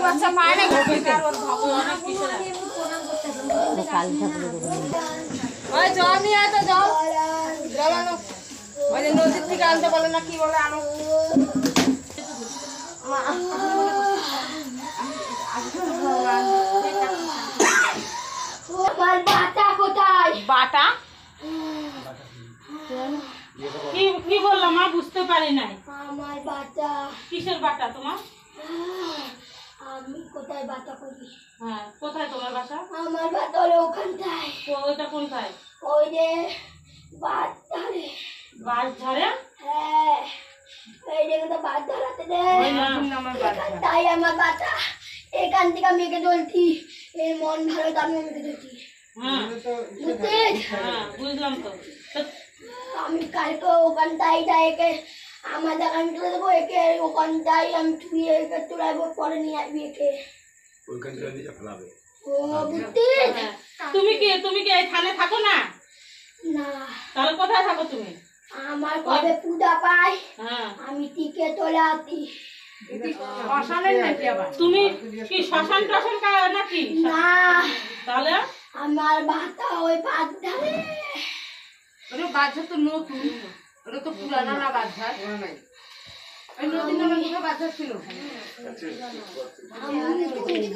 বাচ্চা পায় না ওই জল নিয়ে আয় তো জল জল আনো ওই যে নদীর থেকে আনতে বলে না কি বলে আনো বাটা কোথায় বাটা কি কি বললাম মা বুঝতে পারি নাই আমার বাটা কিসের বাটা তোমার আমি কোথায় বাটা করি হ্যাঁ কোথায় তোমার বাসা আমার বাটা হলো ওখানটায় ওইটা কোনটায় ওই যে বাটারে বাস ঝাড়ে হ্যাঁ এই যে তো বাট ধরাতে দে তাই আমার বাটা এখান থেকে আমি একে ধরছি এর মন ভালো তো আমি একে ধরছি হ্যাঁ বুঝছিস হ্যাঁ বুঝলাম তো আমি কালকে ওখানটাই যাই একে আমার জায়গা আমি তুলে দেবো একে ওখানটাই আমি ছুঁয়ে একে তুলাবো পরে নিয়ে আসবি একে ওইখান থেকে নিয়ে ফেলাবে ও বুঝছিস তুমি কি এই থানে থাকো না না তাহলে কোথায় থাকো তুমি আমার কবে পূজা পাই হ্যাঁ আমি টিকে চলে আসি শ্মশানের নাকি আবার তুমি কি শ্মশান টশান নাকি না তাহলে আমার বাতা ওই পাঁচ ধারে ওটা বাচ্চা তো নতুন ওটা তো পুরানো না বাচ্চা ওই নদীর নামে দুটো বাচ্চা ছিল আমি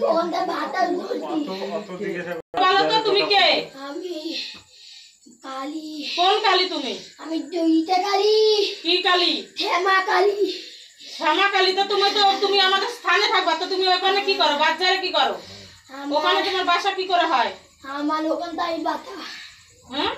ওখানটা ভাতা ধরছি বলো তো তুমি কে আমি কালী কোন কালী তুমি আমি দুইটা কালী কি কালী থেমা কালী শ্যামা কালী তো তুমি আমাদের স্থানে থাকবা তো তুমি ওখানে কি করো বাচ্চারা কি করো ওখানে তোমার বাসা কি করে হয় আমার ওখানটাই বাতা হ্যাঁ